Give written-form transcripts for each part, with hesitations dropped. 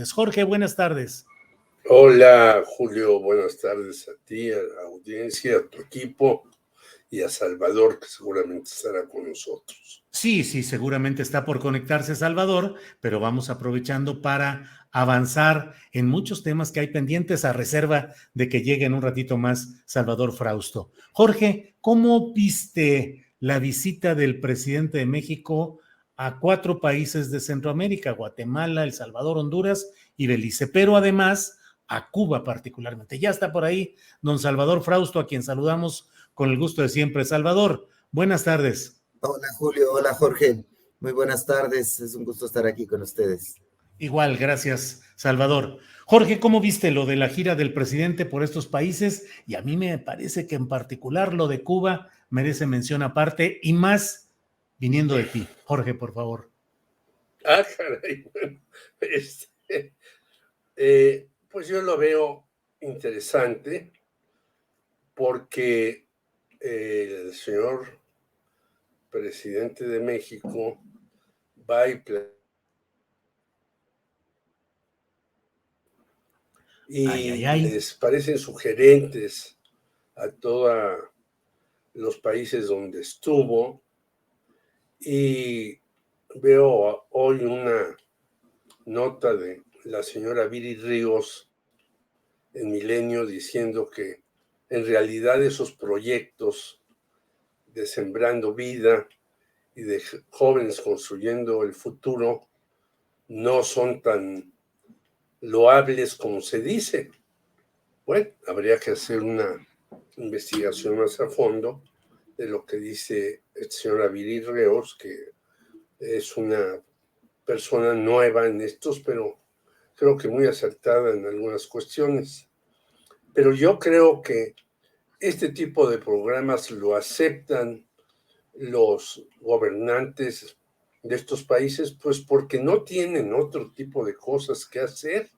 Jorge, buenas tardes. Hola, Julio, buenas tardes a ti, a la audiencia, a tu equipo y a Salvador, que seguramente estará con nosotros. Sí, seguramente está por conectarse Salvador, pero vamos aprovechando para avanzar en muchos temas que hay pendientes a reserva de que llegue en un ratito más Salvador Frausto. Jorge, ¿cómo viste la visita del presidente de México a 4 países de Centroamérica: Guatemala, El Salvador, Honduras y Belice, pero además a Cuba particularmente? Ya está por ahí don Salvador Frausto, a quien saludamos con el gusto de siempre. Salvador, buenas tardes. Hola Julio, hola Jorge, muy buenas tardes, es un gusto estar aquí con ustedes. Igual, gracias, Salvador. Jorge, ¿cómo viste lo de la gira del presidente por estos países? Y a mí me parece que en particular lo de Cuba merece mención aparte y más viniendo de ti. Jorge, por favor. Caray, bueno, pues yo lo veo interesante porque el señor presidente de México va y les parecen sugerentes a todos los países donde estuvo, y veo hoy una nota de la señora Viri Ríos en Milenio diciendo que en realidad esos proyectos de Sembrando Vida y de jóvenes construyendo el futuro no son tan loables como se dice. Bueno, habría que hacer una investigación más a fondo de lo que dice el señor Viri Ríos, que es una persona nueva en estos, pero creo que muy acertada en algunas cuestiones. Pero yo creo que este tipo de programas lo aceptan los gobernantes de estos países, pues porque no tienen otro tipo de cosas que hacer.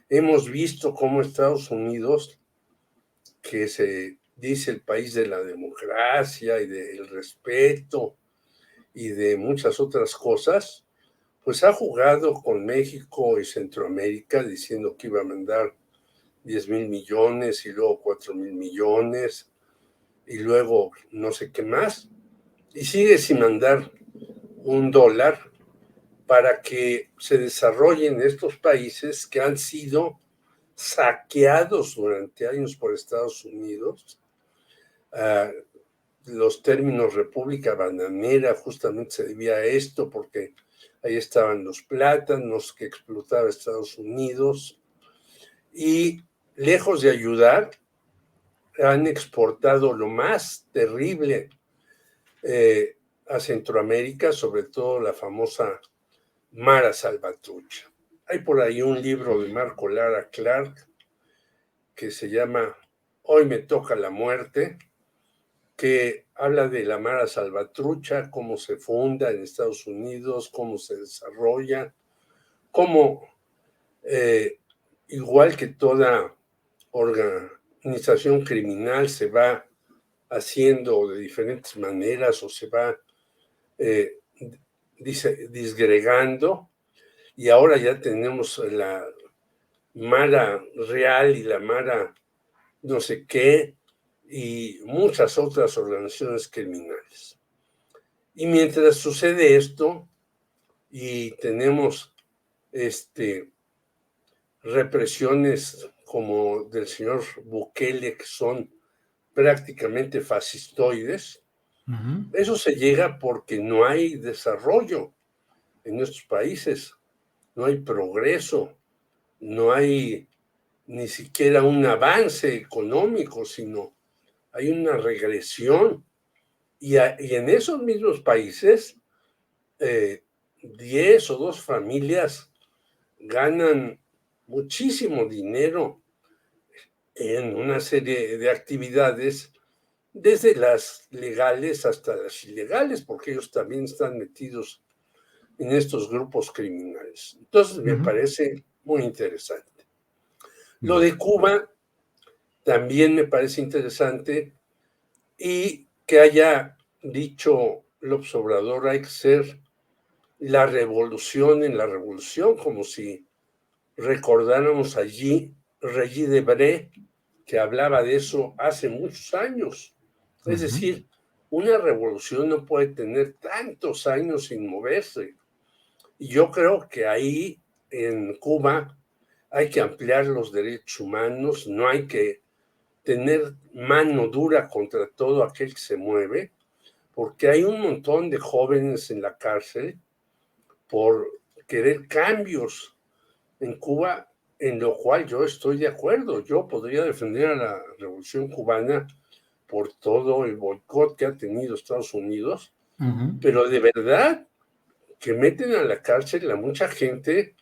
Hemos visto cómo Estados Unidos, que se dice el país de la democracia y del respeto y de muchas otras cosas, pues ha jugado con México y Centroamérica diciendo que iba a mandar 10,000 millones y luego 4,000 millones y luego no sé qué más, y sigue sin mandar $1 para que se desarrollen estos países que han sido saqueados durante años por Estados Unidos. Los términos República Bananera justamente se debía a esto, porque ahí estaban los plátanos que explotaba Estados Unidos, y lejos de ayudar, han exportado lo más terrible a Centroamérica, sobre todo la famosa Mara Salvatrucha. Hay por ahí un libro de Marco Lara Clark que se llama Hoy me toca la muerte, que habla de la Mara Salvatrucha, cómo se funda en Estados Unidos, cómo se desarrolla, cómo, igual que toda organización criminal, se va haciendo de diferentes maneras o se va disgregando, y ahora ya tenemos la Mara Real y la Mara no sé qué, y muchas otras organizaciones criminales. Y mientras sucede esto y tenemos represiones como del señor Bukele, que son prácticamente fascistoides, eso se llega porque no hay desarrollo en nuestros países, no hay progreso, no hay ni siquiera un avance económico, sino hay una regresión. Y en esos mismos países, 10 o 2 familias ganan muchísimo dinero en una serie de actividades, desde las legales hasta las ilegales, porque ellos también están metidos en estos grupos criminales. Entonces me parece muy interesante. Lo de Cuba también me parece interesante, y que haya dicho López Obrador hay que ser la revolución en la revolución, como si recordáramos allí Regis Debray, que hablaba de eso hace muchos años. Es decir, una revolución no puede tener tantos años sin moverse. Y yo creo que ahí en Cuba hay que ampliar los derechos humanos, no hay que tener mano dura contra todo aquel que se mueve, porque hay un montón de jóvenes en la cárcel por querer cambios en Cuba, en lo cual yo estoy de acuerdo. Yo podría defender a la Revolución Cubana por todo el boicot que ha tenido Estados Unidos, pero de verdad que meten a la cárcel a mucha gente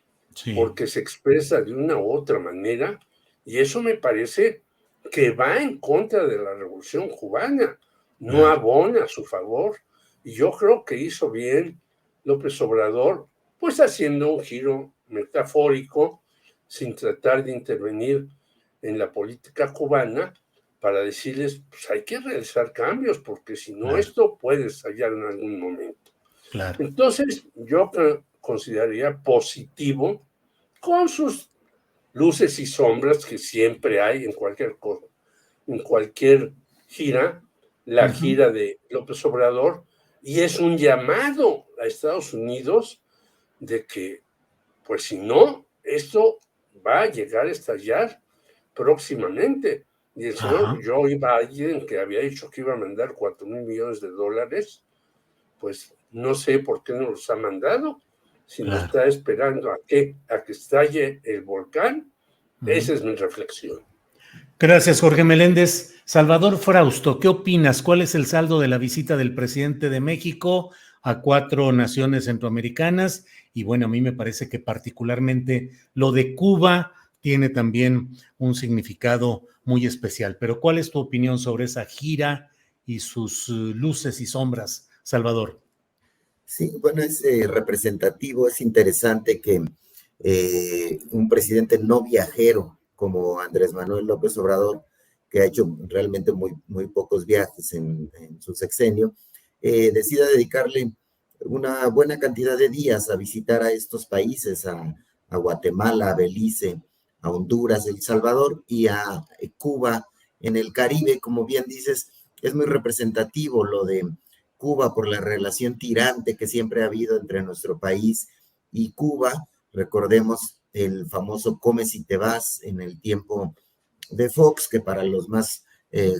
porque se expresa de una u otra manera, y eso me parece que va en contra de la Revolución Cubana, no abona a su favor. Y yo creo que hizo bien López Obrador, pues haciendo un giro metafórico, sin tratar de intervenir en la política cubana, para decirles, pues hay que realizar cambios, porque si no, esto puede estallar en algún momento. Entonces, yo consideraría positivo, con sus luces y sombras que siempre hay en cualquier cosa, en cualquier gira, la gira de López Obrador, y es un llamado a Estados Unidos de que, pues si no, esto va a llegar a estallar próximamente. Y el señor Joe Biden, que había dicho que iba a mandar $4,000 millones, pues no sé por qué no los ha mandado, si no está esperando a que estalle el volcán. Esa es mi reflexión. Gracias, Jorge Meléndez. Salvador Frausto, ¿qué opinas? ¿Cuál es el saldo de la visita del presidente de México a 4 naciones centroamericanas? Y bueno, a mí me parece que particularmente lo de Cuba tiene también un significado muy especial. Pero ¿cuál es tu opinión sobre esa gira y sus luces y sombras, Salvador? Sí, bueno, es representativo, es interesante que un presidente no viajero como Andrés Manuel López Obrador, que ha hecho realmente muy pocos viajes en su sexenio, decida dedicarle una buena cantidad de días a visitar a estos países, a Guatemala, a Belice, a Honduras, El Salvador y a Cuba en el Caribe. Como bien dices, es muy representativo lo de Cuba por la relación tirante que siempre ha habido entre nuestro país y Cuba. Recordemos el famoso Come si te vas en el tiempo de Fox, que para los más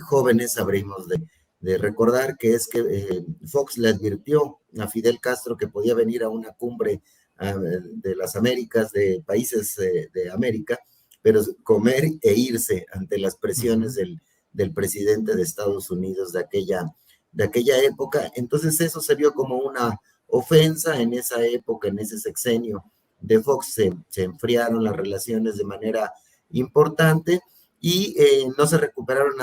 jóvenes habríamos de recordar que es que Fox le advirtió a Fidel Castro que podía venir a una cumbre de las Américas, de países de América, pero comer e irse ante las presiones del presidente de Estados Unidos de aquella época. Entonces eso se vio como una ofensa en esa época, en ese sexenio de Fox, se enfriaron las relaciones de manera importante y no se recuperaron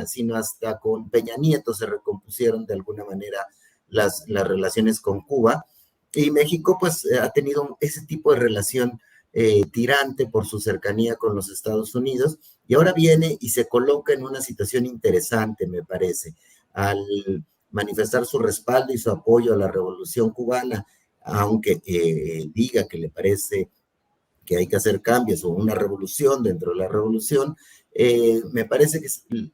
sino hasta con Peña Nieto se recompusieron de alguna manera las relaciones con Cuba, y México pues ha tenido ese tipo de relación tirante por su cercanía con los Estados Unidos, y ahora viene y se coloca en una situación interesante, me parece, al manifestar su respaldo y su apoyo a la Revolución Cubana, aunque diga que le parece que hay que hacer cambios o una revolución dentro de la revolución, me parece que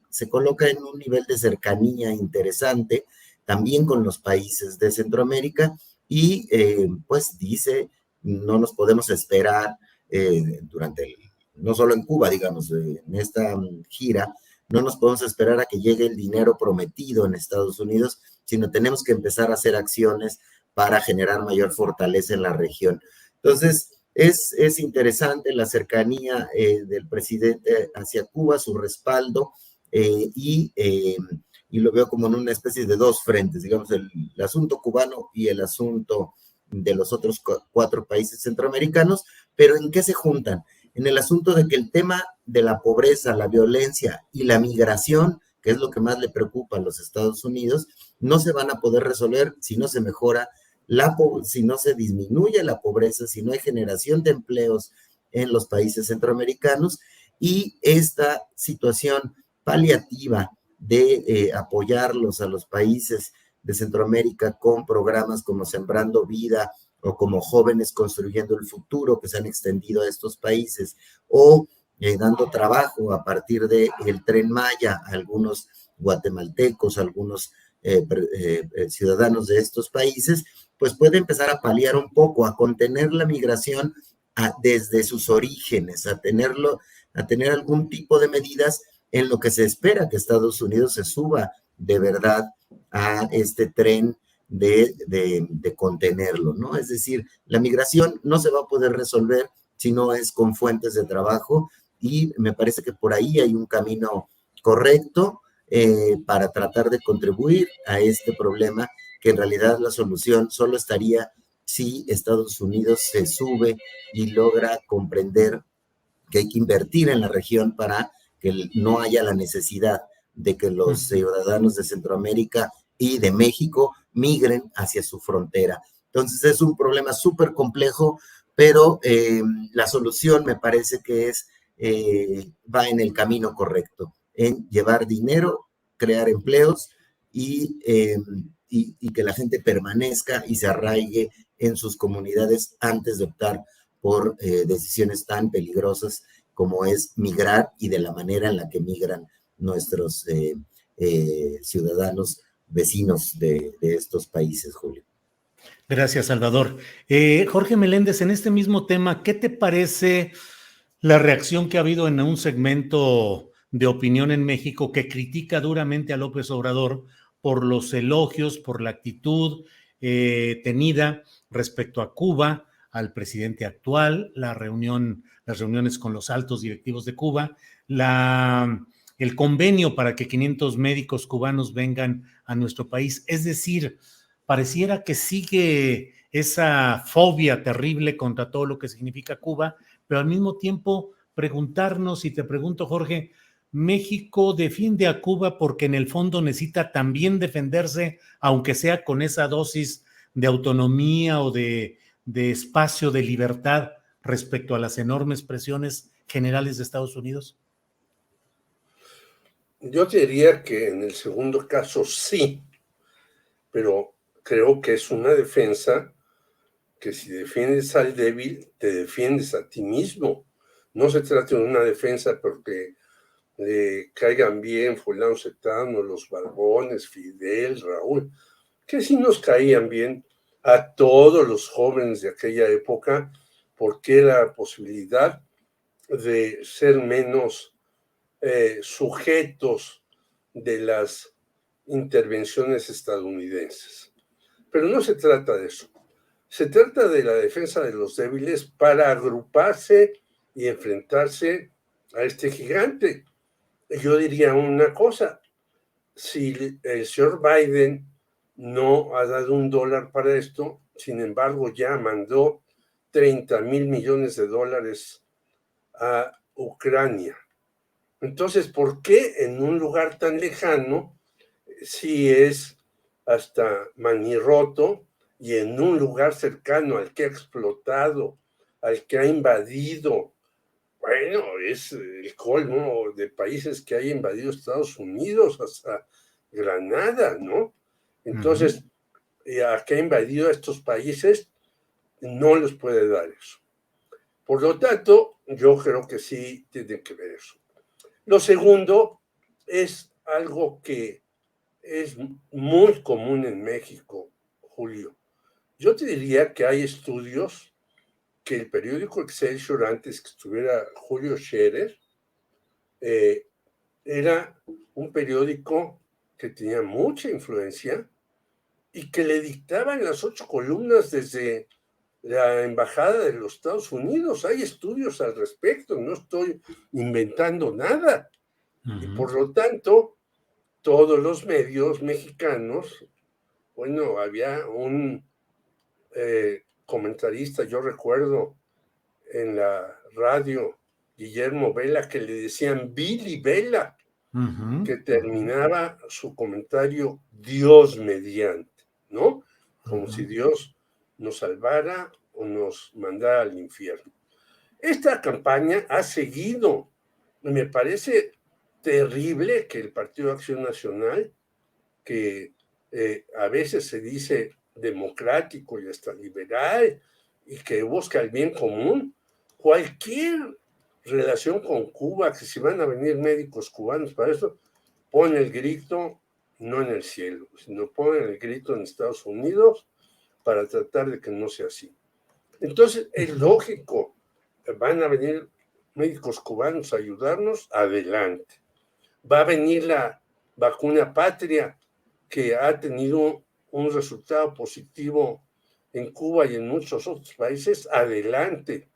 se coloca en un nivel de cercanía interesante también con los países de Centroamérica y pues dice, no nos podemos esperar no solo en Cuba, digamos, en esta gira, no nos podemos esperar a que llegue el dinero prometido en Estados Unidos, sino tenemos que empezar a hacer acciones para generar mayor fortaleza en la región. Entonces, es interesante la cercanía del presidente hacia Cuba, su respaldo, y lo veo como en una especie de dos frentes, digamos, el asunto cubano y el asunto de los otros 4 países centroamericanos, pero ¿en qué se juntan? En el asunto de que el tema de la pobreza, la violencia y la migración, que es lo que más le preocupa a los Estados Unidos, no se van a poder resolver si no se mejora si no se disminuye la pobreza, si no hay generación de empleos en los países centroamericanos, y esta situación paliativa de apoyarlos a los países de Centroamérica con programas como Sembrando Vida o como jóvenes construyendo el futuro que se han extendido a estos países, o dando trabajo a partir del Tren Maya a algunos guatemaltecos, algunos ciudadanos de estos países, pues puede empezar a paliar un poco, a contener la migración desde sus orígenes, a tener algún tipo de medidas en lo que se espera que Estados Unidos se suba de verdad a este tren de contenerlo, ¿no? Es decir, la migración no se va a poder resolver si no es con fuentes de trabajo, y me parece que por ahí hay un camino correcto para tratar de contribuir a este problema, que en realidad la solución solo estaría si Estados Unidos se sube y logra comprender que hay que invertir en la región para que no haya la necesidad de que los ciudadanos de Centroamérica y de México migren hacia su frontera. Entonces es un problema súper complejo, pero la solución me parece que va en el camino correcto, en llevar dinero, crear empleos y que la gente permanezca y se arraigue en sus comunidades antes de optar por decisiones tan peligrosas como es migrar, y de la manera en la que migran nuestros ciudadanos vecinos de estos países, Julio. Gracias, Salvador. Jorge Meléndez, en este mismo tema, ¿qué te parece la reacción que ha habido en un segmento de opinión en México que critica duramente a López Obrador por los elogios, por la actitud tenida respecto a Cuba, al presidente actual, las reuniones con los altos directivos de Cuba, el convenio para que 500 médicos cubanos vengan a nuestro país? Es decir, pareciera que sigue esa fobia terrible contra todo lo que significa Cuba, pero al mismo tiempo preguntarnos, y te pregunto, Jorge, México defiende a Cuba porque en el fondo necesita también defenderse, aunque sea con esa dosis de autonomía o de espacio de libertad respecto a las enormes presiones generales de Estados Unidos. Yo diría que en el segundo caso sí, pero creo que es una defensa que si defiendes al débil, te defiendes a ti mismo. No se trata de una defensa porque le caigan bien fulano Cetano, los Barbones, Fidel, Raúl, que sí nos caían bien a todos los jóvenes de aquella época, porque era la posibilidad de ser menos sujetos de las intervenciones estadounidenses. Pero no se trata de eso. Se trata de la defensa de los débiles para agruparse y enfrentarse a este gigante. Yo diría una cosa: si el señor Biden no ha dado $1 para esto, sin embargo ya mandó 30,000 millones de dólares a Ucrania. Entonces, ¿por qué en un lugar tan lejano, si es hasta manirroto, y en un lugar cercano al que ha explotado, al que ha invadido? Bueno, es el colmo de países que haya invadido Estados Unidos, hasta Granada, ¿no? Entonces, a que ha invadido a estos países, no les puede dar eso. Por lo tanto, yo creo que sí tienen que ver eso. Lo segundo es algo que es muy común en México, Julio. Yo te diría que hay estudios que el periódico Excelsior, antes que estuviera Julio Scherer, era un periódico que tenía mucha influencia y que le dictaban las 8 columnas desde la Embajada de los Estados Unidos. Hay estudios al respecto, no estoy inventando nada. Y por lo tanto, todos los medios mexicanos, bueno, había un comentarista, yo recuerdo en la radio, Guillermo Vela, que le decían Billy Vela, que terminaba su comentario Dios mediante, ¿no? Como si Dios nos salvara o nos mandara al infierno. Esta campaña ha seguido, y me parece terrible que el Partido Acción Nacional, que a veces se dice democrático y hasta liberal y que busca el bien común. Cualquier relación con Cuba, que si van a venir médicos cubanos para eso, pone el grito no en el cielo, sino pone el grito en Estados Unidos para tratar de que no sea así. Entonces, es lógico, van a venir médicos cubanos a ayudarnos, adelante. Va a venir la vacuna patria, que ha tenido un resultado positivo en Cuba y en muchos otros países, adelante.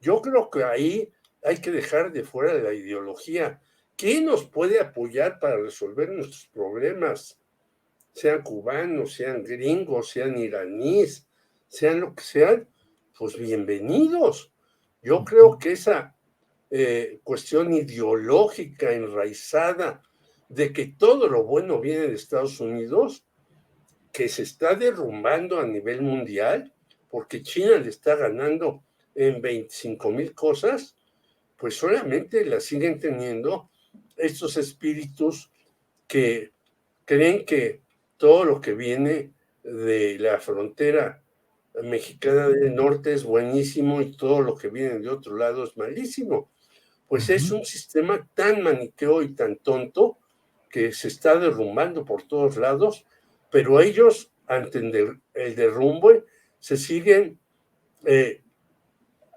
Yo creo que ahí hay que dejar de fuera de la ideología. ¿Quién nos puede apoyar para resolver nuestros problemas? Sean cubanos, sean gringos, sean iraníes, sean lo que sean, pues bienvenidos. Yo creo que esa cuestión ideológica enraizada de que todo lo bueno viene de Estados Unidos, que se está derrumbando a nivel mundial, porque China le está ganando en 25,000 cosas, pues solamente la siguen teniendo estos espíritus que creen que todo lo que viene de la frontera mexicana del norte es buenísimo y todo lo que viene de otro lado es malísimo. Pues es un sistema tan maniqueo y tan tonto que se está derrumbando por todos lados, pero ellos, ante el derrumbe, se siguen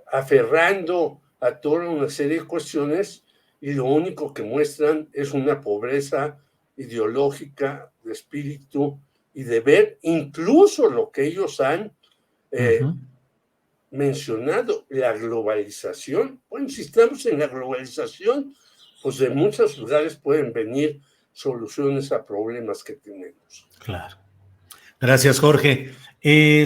aferrando a toda una serie de cuestiones y lo único que muestran es una pobreza ideológica, de espíritu y de ver incluso lo que ellos han mencionado, la globalización. Bueno, si estamos en la globalización, pues de muchos lugares pueden venir soluciones a problemas que tenemos. Claro. Gracias, Jorge.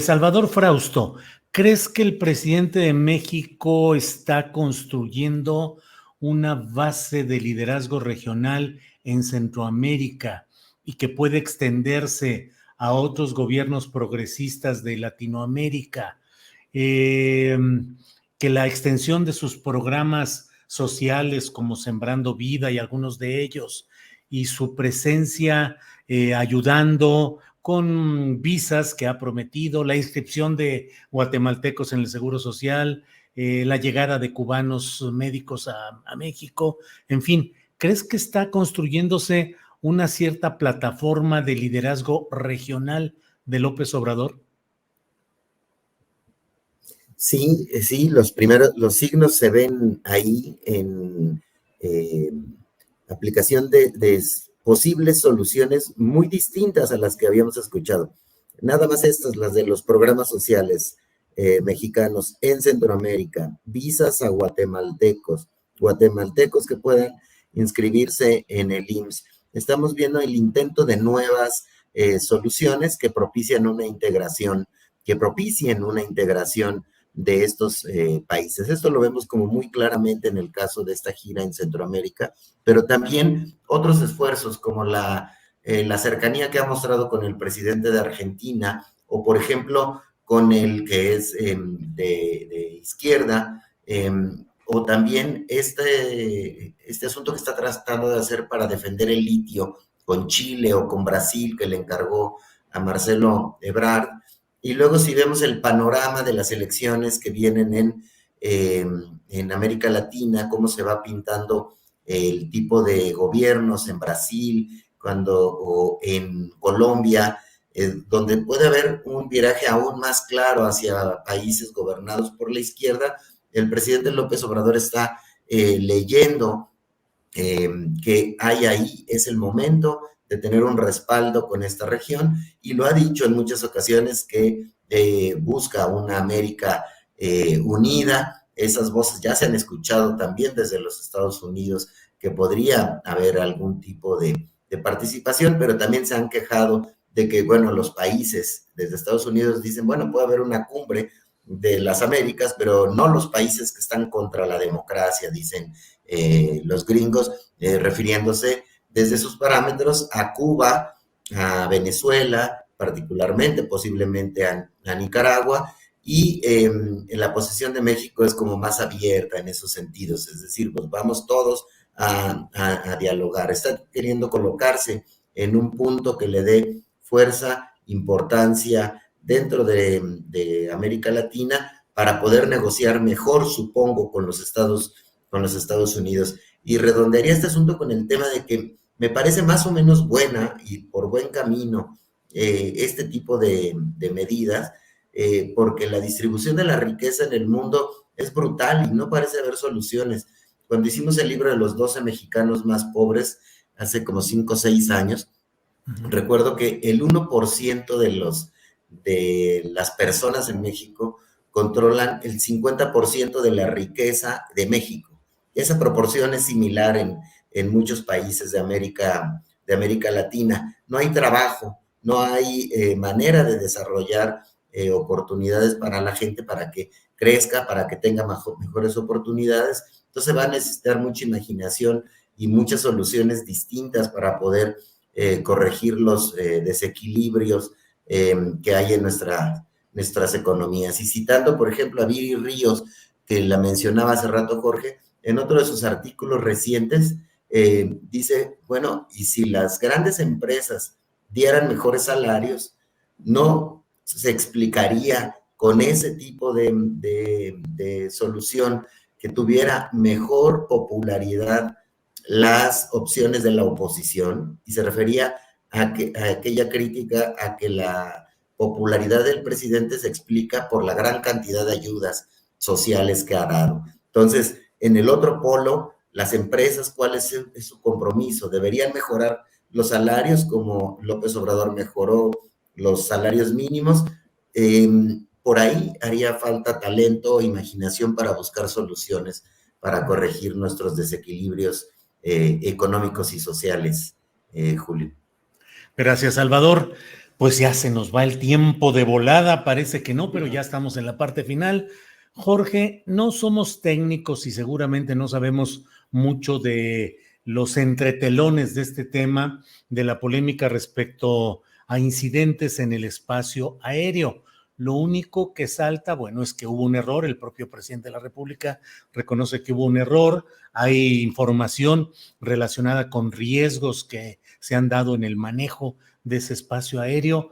Salvador Frausto, ¿crees que el presidente de México está construyendo una base de liderazgo regional en Centroamérica y que puede extenderse a otros gobiernos progresistas de Latinoamérica? Que la extensión de sus programas sociales como Sembrando Vida y algunos de ellos, y su presencia ayudando con visas que ha prometido, la inscripción de guatemaltecos en el Seguro Social, la llegada de cubanos médicos a México, en fin, ¿crees que está construyéndose una cierta plataforma de liderazgo regional de López Obrador? Sí, los signos se ven ahí en aplicación de posibles soluciones muy distintas a las que habíamos escuchado. Nada más estas, las de los programas sociales mexicanos en Centroamérica, visas a guatemaltecos que puedan inscribirse en el IMSS. Estamos viendo el intento de nuevas soluciones que propicien una integración de estos países. Esto lo vemos como muy claramente en el caso de esta gira en Centroamérica, pero también otros esfuerzos como la cercanía que ha mostrado con el presidente de Argentina, o por ejemplo con el que es de izquierda, o también este asunto que está tratando de hacer para defender el litio con Chile o con Brasil, que le encargó a Marcelo Ebrard. Y luego si vemos el panorama de las elecciones que vienen en América Latina, cómo se va pintando el tipo de gobiernos en Brasil o en Colombia, donde puede haber un viraje aún más claro hacia países gobernados por la izquierda, el presidente López Obrador está leyendo que hay ahí, es el momento de tener un respaldo con esta región, y lo ha dicho en muchas ocasiones que busca una América unida. Esas voces ya se han escuchado también desde los Estados Unidos, que podría haber algún tipo de participación, pero también se han quejado de que, bueno, los países desde Estados Unidos dicen, bueno, puede haber una cumbre de las Américas, pero no los países que están contra la democracia, dicen los gringos, refiriéndose desde sus parámetros a Cuba, a Venezuela, particularmente, posiblemente a Nicaragua, y la posición de México es como más abierta en esos sentidos, es decir, pues vamos todos a dialogar. Está queriendo colocarse en un punto que le dé fuerza importancia dentro de América Latina para poder negociar mejor, supongo, con los Estados Unidos. Y redondearía este asunto con el tema de que me parece más o menos buena y por buen camino este tipo de medidas, porque la distribución de la riqueza en el mundo es brutal y no parece haber soluciones. Cuando hicimos el libro de los 12 mexicanos más pobres, hace como 5 o 6 años, recuerdo que el 1% de las personas en México controlan el 50% de la riqueza de México. Esa proporción es similar en muchos países de América Latina. No hay trabajo, no hay manera de desarrollar oportunidades para la gente, para que crezca, para que tenga mejores oportunidades. Entonces va a necesitar mucha imaginación y muchas soluciones distintas para poder corregir los desequilibrios que hay en nuestras economías. Y citando, por ejemplo, a Viri Ríos, que la mencionaba hace rato Jorge, en otro de sus artículos recientes, dice, bueno, y si las grandes empresas dieran mejores salarios, no se explicaría con ese tipo de solución que tuviera mejor popularidad las opciones de la oposición, y se refería a aquella crítica a que la popularidad del presidente se explica por la gran cantidad de ayudas sociales que ha dado. Entonces, en el otro polo, las empresas, ¿cuál es su compromiso? ¿Deberían mejorar los salarios como López Obrador mejoró los salarios mínimos? Por ahí haría falta talento, imaginación para buscar soluciones, para corregir nuestros desequilibrios económicos y sociales, Julio. Gracias, Salvador. Pues ya se nos va el tiempo de volada, parece que no, pero ya estamos en la parte final. Jorge, no somos técnicos y seguramente no sabemos mucho de los entretelones de este tema, de la polémica respecto a incidentes en el espacio aéreo. Lo único que salta, bueno, es que hubo un error, el propio presidente de la República reconoce que hubo un error, hay información relacionada con riesgos que se han dado en el manejo de ese espacio aéreo.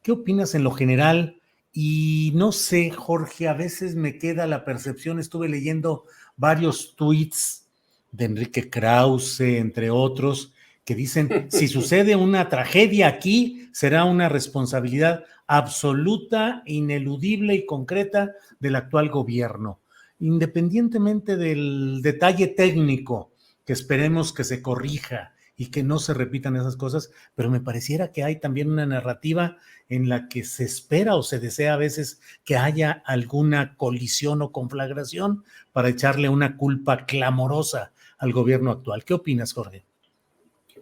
¿Qué opinas en lo general? Y no sé, Jorge, a veces me queda la percepción, estuve leyendo varios tweets de Enrique Krause, entre otros, que dicen, si sucede una tragedia aquí, será una responsabilidad absoluta, ineludible y concreta del actual gobierno, independientemente del detalle técnico, que esperemos que se corrija y que no se repitan esas cosas, pero me pareciera que hay también una narrativa en la que se espera o se desea a veces que haya alguna colisión o conflagración para echarle una culpa clamorosa al gobierno actual. ¿Qué opinas, Jorge?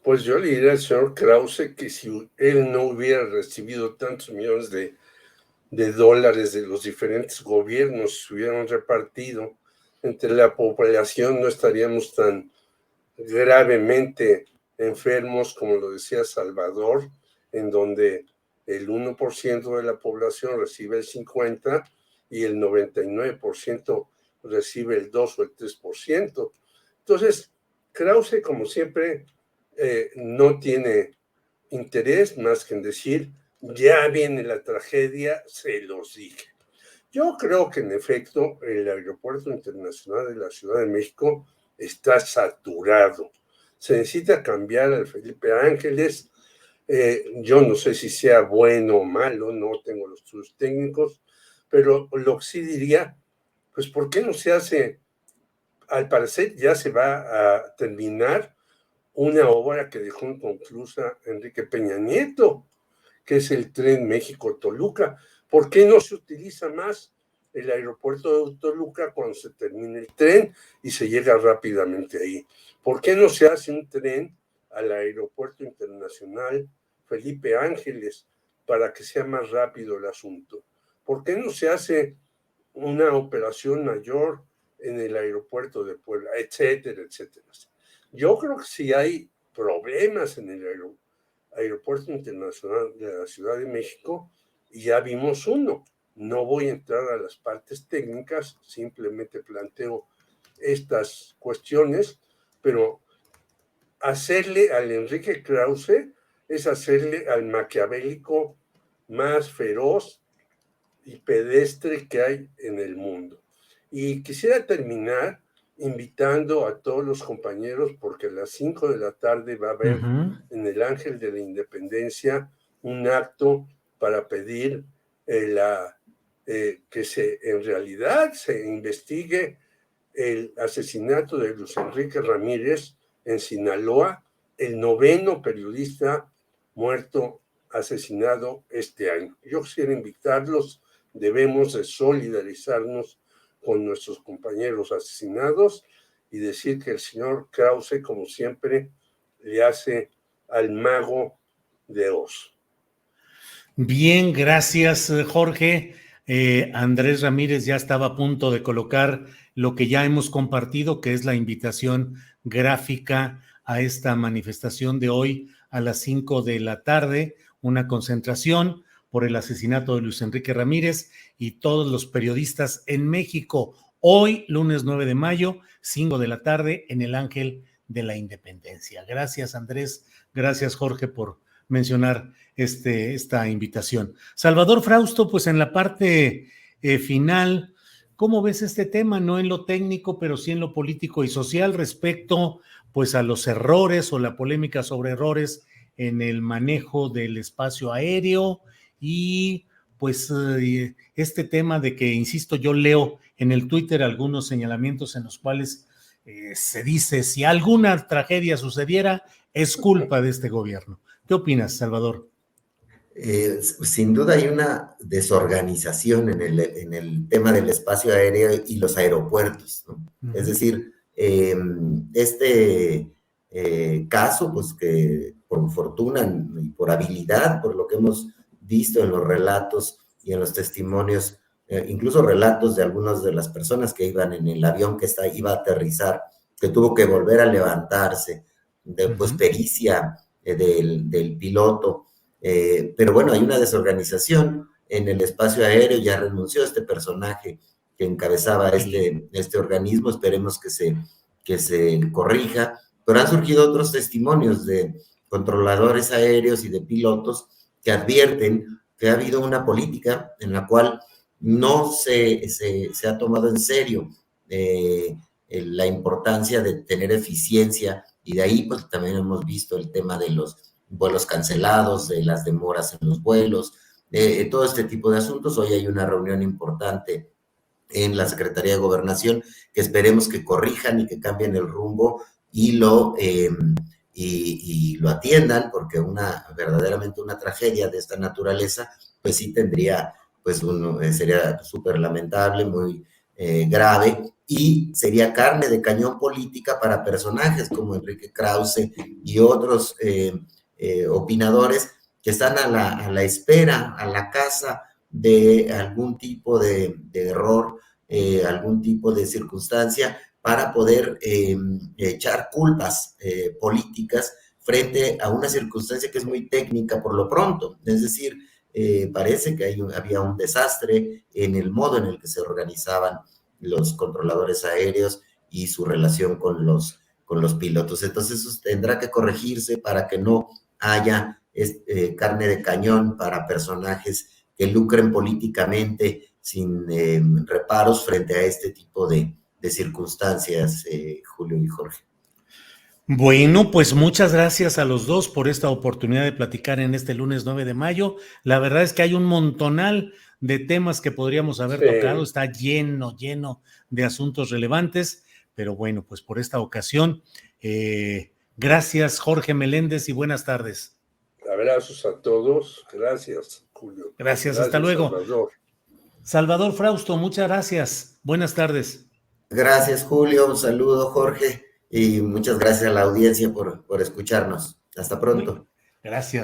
Pues yo le diría al señor Krause que si él no hubiera recibido tantos millones de dólares de los diferentes gobiernos, se hubieran repartido entre la población, no estaríamos tan gravemente enfermos, como lo decía Salvador, en donde el 1% de la población recibe el 50% y el 99% recibe el 2 o el 3%. Entonces, Krause, como siempre, no tiene interés más que en decir, ya viene la tragedia, se los dije. Yo creo que en efecto el Aeropuerto Internacional de la Ciudad de México está saturado. Se necesita cambiar al Felipe Ángeles. Yo no sé si sea bueno o malo, no tengo los estudios técnicos, pero lo que sí diría, pues ¿por qué no se hace? Al parecer ya se va a terminar una obra que dejó inconclusa Enrique Peña Nieto, que es el tren México-Toluca. ¿Por qué no se utiliza más el aeropuerto de Toluca cuando se termine el tren y se llega rápidamente ahí? ¿Por qué no se hace un tren al aeropuerto internacional Felipe Ángeles para que sea más rápido el asunto? ¿Por qué no se hace una operación mayor en el aeropuerto de Puebla, etcétera, etcétera? Yo creo que si hay problemas en el Aeropuerto Internacional de la Ciudad de México, y ya vimos uno. No voy a entrar a las partes técnicas, simplemente planteo estas cuestiones, pero hacerle al Enrique Krause es hacerle al maquiavélico más feroz y pedestre que hay en el mundo. Y quisiera terminar invitando a todos los compañeros, porque a las 5 de la tarde va a haber en el Ángel de la Independencia un acto para pedir que en realidad se investigue el asesinato de Luis Enrique Ramírez en Sinaloa, el 9º periodista muerto, asesinado este año. Yo quisiera invitarlos, debemos de solidarizarnos con nuestros compañeros asesinados y decir que el señor Krause, como siempre, le hace al mago de Oz. Bien, gracias, Jorge. Andrés Ramírez ya estaba a punto de colocar lo que ya hemos compartido, que es la invitación gráfica a esta manifestación de hoy a las 5 de la tarde, una concentración por el asesinato de Luis Enrique Ramírez y todos los periodistas en México. Hoy, lunes 9 de mayo, 5 de la tarde, en el Ángel de la Independencia. Gracias, Andrés. Gracias, Jorge, por mencionar esta invitación. Salvador Frausto, pues en la parte final, ¿cómo ves este tema? No en lo técnico, pero sí en lo político y social respecto pues a los errores o la polémica sobre errores en el manejo del espacio aéreo y pues este tema de que, insisto, yo leo en el Twitter algunos señalamientos en los cuales se dice si alguna tragedia sucediera es culpa de este gobierno. ¿Qué opinas, Salvador? Sin duda hay una desorganización en el tema del espacio aéreo y los aeropuertos, ¿no? Es decir, este caso, pues que por fortuna y por habilidad, por lo que hemos visto en los relatos y en los testimonios, incluso relatos de algunas de las personas que iban en el avión que iba a aterrizar, que tuvo que volver a levantarse, pues pericia del piloto. Pero bueno, hay una desorganización en el espacio aéreo, ya renunció este personaje que encabezaba este organismo, esperemos que se corrija, pero han surgido otros testimonios de controladores aéreos y de pilotos que advierten que ha habido una política en la cual no se ha tomado en serio la importancia de tener eficiencia, y de ahí pues también hemos visto el tema de los vuelos cancelados, de las demoras en los vuelos, todo este tipo de asuntos. Hoy hay una reunión importante en la Secretaría de Gobernación que esperemos que corrijan y que cambien el rumbo y lo atiendan, porque verdaderamente una tragedia de esta naturaleza, pues sí tendría, pues sería súper lamentable, muy grave, y sería carne de cañón política para personajes como Enrique Krause y otros opinadores que están a la espera, a la caza de algún tipo de error, algún tipo de circunstancia para poder echar culpas políticas frente a una circunstancia que es muy técnica por lo pronto. Es decir, parece que había un desastre en el modo en el que se organizaban los controladores aéreos y su relación con los pilotos. Entonces eso tendrá que corregirse para que no haya carne de cañón para personajes que lucren políticamente sin reparos frente a este tipo de circunstancias, Julio y Jorge. Bueno, pues muchas gracias a los dos por esta oportunidad de platicar en este lunes 9 de mayo. La verdad es que hay un montonal de temas que podríamos haber tocado, está lleno de asuntos relevantes, pero bueno, pues por esta ocasión, gracias Jorge Meléndez y buenas tardes. Abrazos a todos, gracias Julio. Gracias, hasta luego. Salvador Frausto, muchas gracias, buenas tardes. Gracias Julio, un saludo Jorge y muchas gracias a la audiencia por escucharnos. Hasta pronto. Gracias.